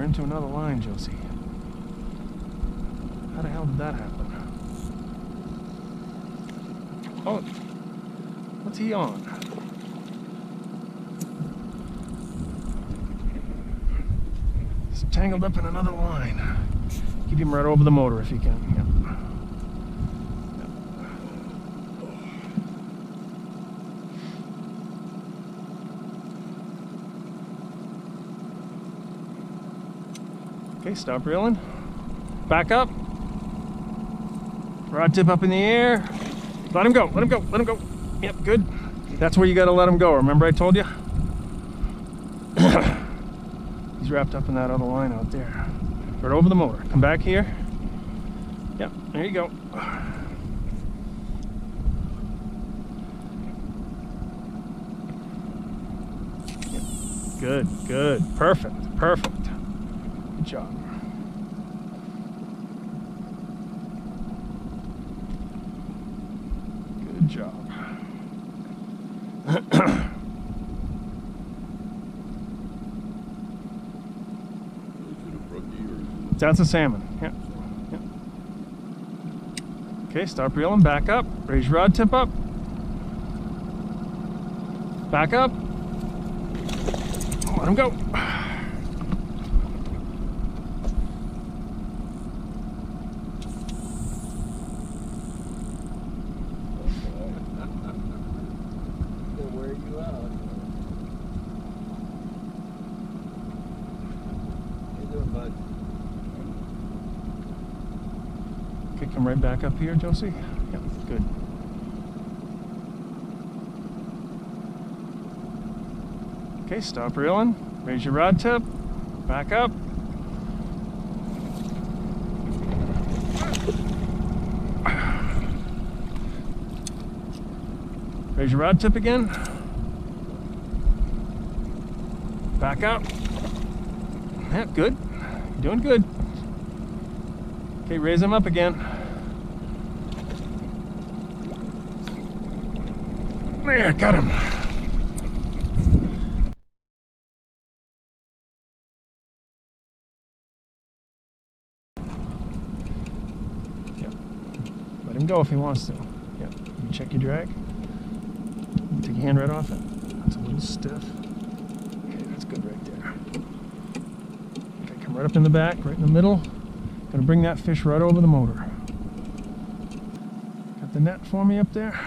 into another line, Josie. How the hell did that happen? Oh, what's he on? He's tangled up in another line. Keep him right over the motor if you can. Yep. Okay, stop reeling. Back up. Rod tip up in the air. Let him go, let him go, let him go. Yep, good. That's where you gotta let him go. Remember I told you? He's wrapped up in that other line out there. Right over the motor. Come back here. Yep, there you go. Yep. Good, good. Perfect, perfect. Good job. Good job. That's a salmon. Yeah. Yeah. Okay, stop reeling. Back up. Raise your rod tip up. Back up. Let him go. Okay, come right back up here, Josie. Yep, good. Okay, stop reeling. Raise your rod tip. Back up. Raise your rod tip again. Back up. Yeah, good. You're doing good. Okay, raise him up again. There, got him. Yep. Let him go if he wants to. Yep. You check your drag. Take your hand right off it. That's a little stiff. Okay, that's good right there. Okay, come right up in the back, right in the middle. Gonna bring that fish right over the motor. Got the net for me up there?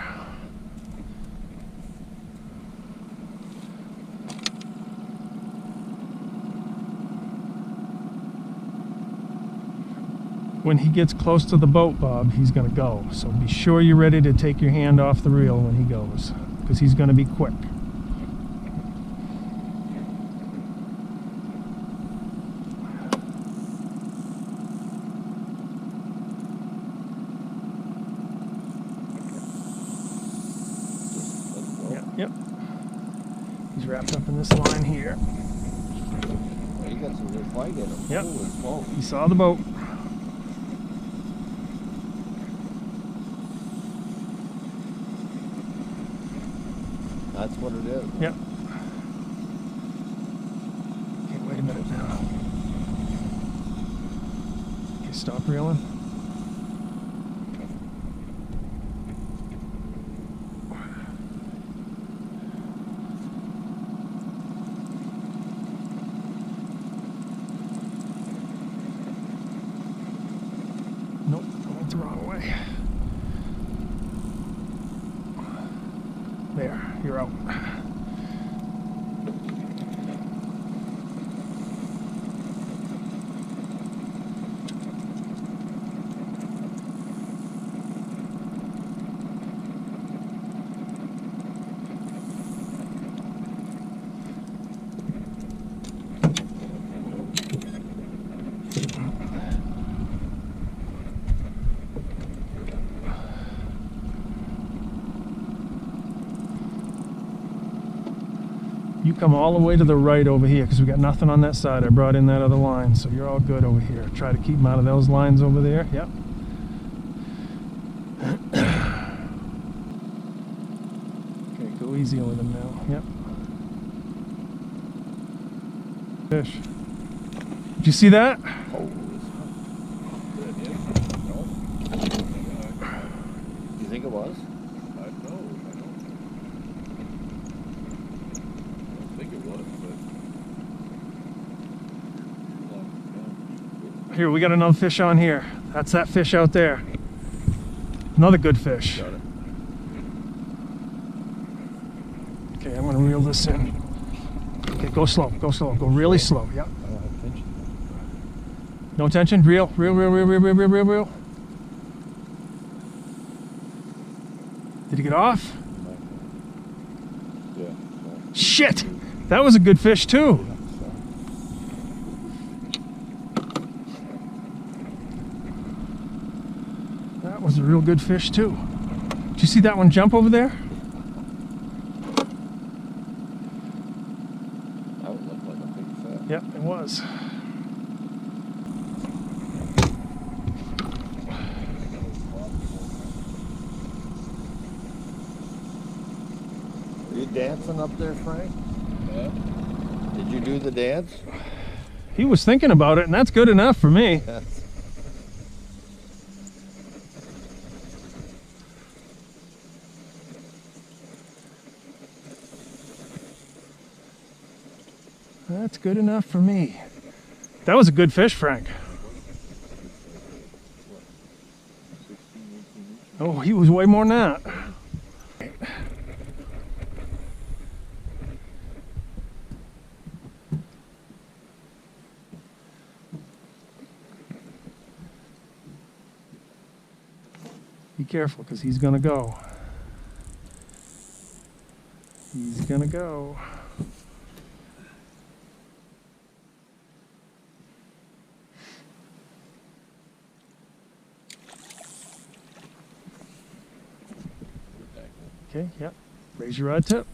When he gets close to the boat, Bob, he's gonna go. So be sure you're ready to take your hand off the reel when he goes, because he's gonna be quick. Yep. He's wrapped up in this line here. Well, you got some good fight in him. Yep. Holy He saw the boat. That's what it is. Yep. Okay, wait a minute now. Okay, stop reeling. Nope, I went the wrong way. There, you're out. You come all the way to the right over here because we got nothing on that side. I brought in that other line, so you're all good over here. Try to keep them out of those lines over there. Yep. Okay, go easy with them now. Yep. Fish. Did you see that? Oh, you think it was? I don't think it was, but Here, we got another fish on here. That's that fish out there. Another good fish. got it. Okay, I'm gonna reel this in. Okay, go slow, go slow, go really slow. Yep. I don't have tension. No tension. Reel, reel, reel, reel, reel, reel, reel, reel, reel. Did he get off? Yeah. Shit! That was a good fish too. That was a real good fish too. Did you see that one jump over there? That would look like a big fish. Yep, it was. Are you dancing up there, Frank? Yeah. Did you do the dance? He was thinking about it, and that's good enough for me. Yes. That's good enough for me. That was a good fish, Frank. 16, 18 inches. Oh, he was way more than that. Be careful, because he's gonna go. He's gonna go. Okay, yep. Raise your rod tip.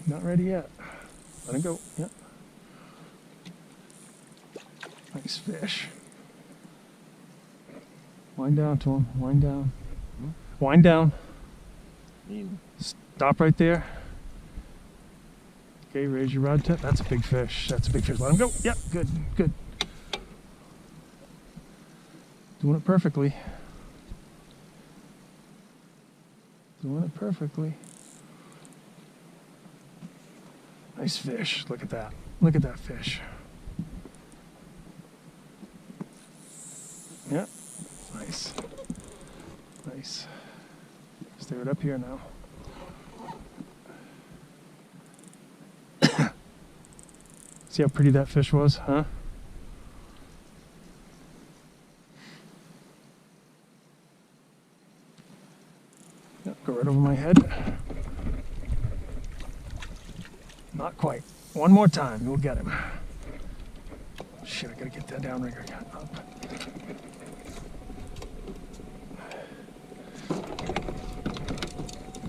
Not ready yet. Let him go. Yep. Nice fish. Wind down to him. Wind down. Wind down. Stop right there. Okay, raise your rod tip. That's a big fish. That's a big fish. Let him go. Yep, good, good. Doing it perfectly. Doing it perfectly. Nice fish. Look at that. Look at that fish. Yeah. Nice. Nice. Stay right up here now. See how pretty that fish was, huh? Yep, go right over my head. Not quite. One more time, you'll get him. Shit, I gotta get that downrigger up.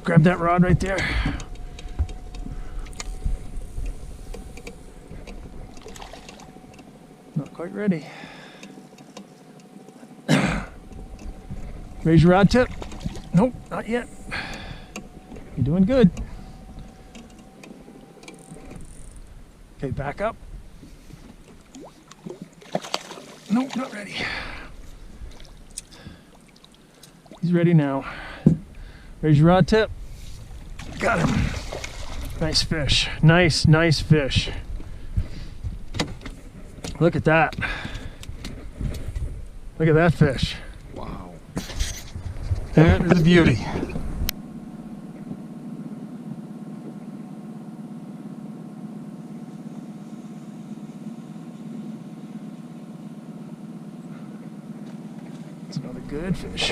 Grab that rod right there. Not quite ready. Raise your rod tip. Nope, not yet. You're doing good. Okay, back up. Nope, not ready. He's ready now. Raise your rod tip. Got him. Nice fish. Nice, nice fish. Look at that. Look at that fish. Wow. That is a beauty. It's another good fish.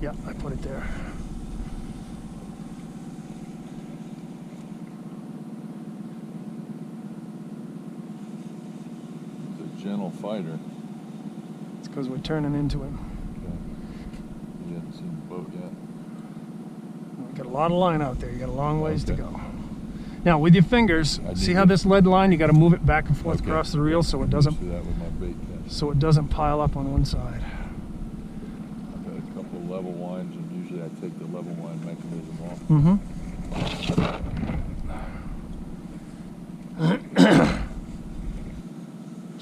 Yeah, I put it there. It's a gentle fighter. It's because we're turning into him. Okay. You haven't seen the boat yet. We got a lot of line out there. You got a long ways to go. Now, with your fingers, I see did how it. this lead line? You got to move it back and forth Okay. across the reel so it I'm doesn't used to that with my bait cast. so it doesn't pile up on one side. I've had a couple of level winds, and usually I take the level wind mechanism off. Mm-hmm.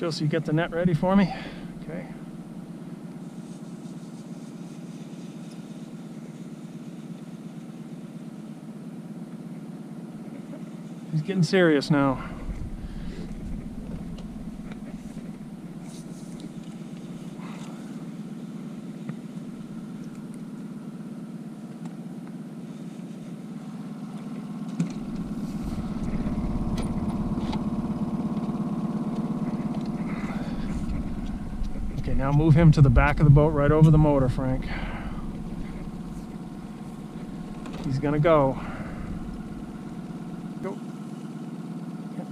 Josie, you get the net ready for me? Okay. He's getting serious now. Okay, now move him to the back of the boat, right over the motor, Frank. He's gonna go. Go. Yep.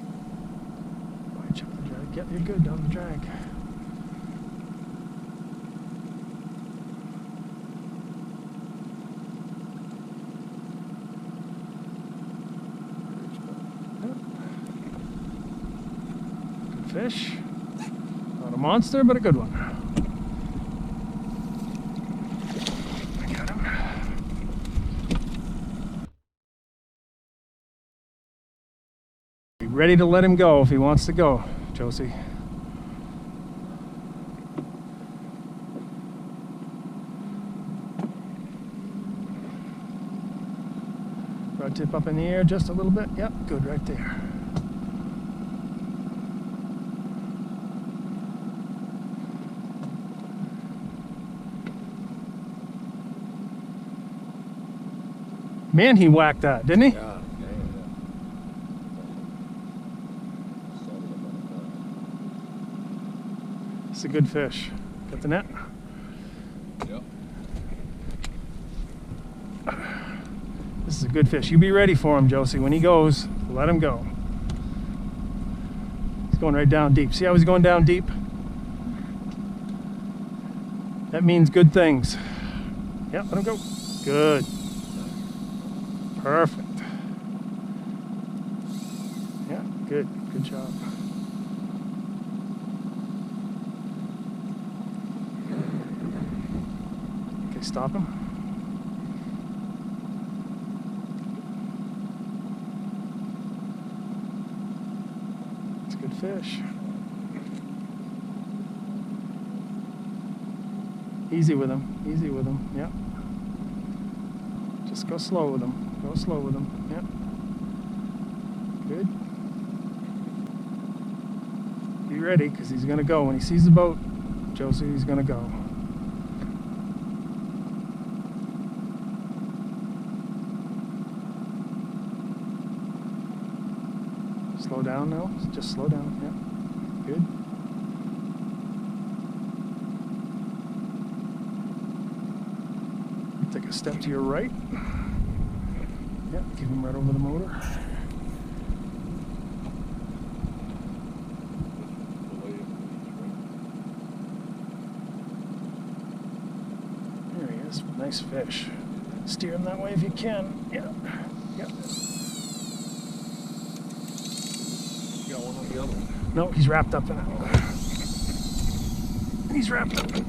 Check the drag. Yep, you're good on the drag. Yep. Good fish. Not a monster, but a good one. I got him. Be ready to let him go if he wants to go, Josie. Rod tip up in the air just a little bit. Yep, good right there. Man, he whacked that, didn't he? Yeah. It's a good fish. Got the net? Yep. This is a good fish. You be ready for him, Josie. When he goes, let him go. He's going right down deep. See how he's going down deep? That means good things. Yep, let him go. Good. Perfect. Yeah, good. Good job. Okay, stop him. It's a good fish. Easy with him. Easy with him. Yeah. Just go slow with him. Go slow with him. Yep. Good. Be ready, because he's going to go. When he sees the boat, Josie, he's going to go. Slow down now. Just slow down. Yep. Good. Take a step to your right. Yep, give him right over the motor. There he is. Nice fish. Steer him that way if you can. Yeah. Yep. You got one on the other one. No, he's wrapped up in it. He's wrapped up in it.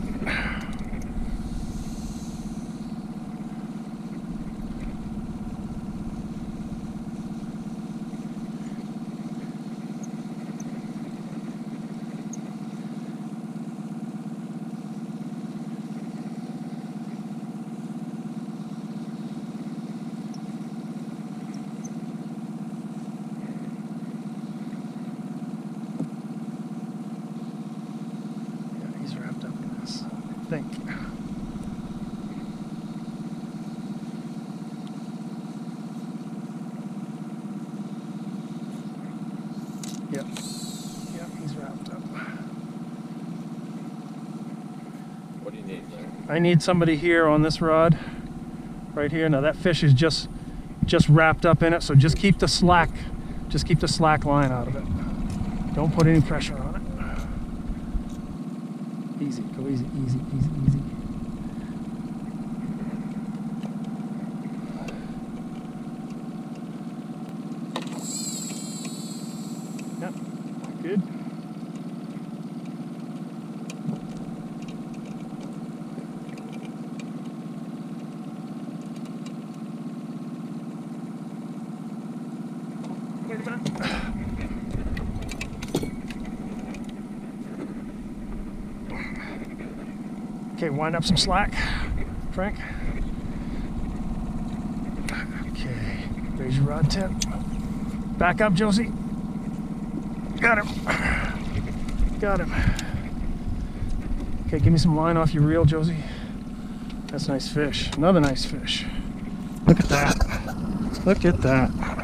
Think. Yep. Yep, he's wrapped up. What do you need there? I need somebody here on this rod. Right here. Now that fish is just wrapped up in it, so just keep the slack line out of it. Don't put any pressure on it. Easy, go easy, easy, easy, easy. Yep, good. Wait a minute. Okay, wind up some slack, Frank. Okay, raise your rod tip. Back up, Josie. Got him. Got him. Okay, give me some line off your reel, Josie. That's a nice fish. Another nice fish. Look at that. Look at that.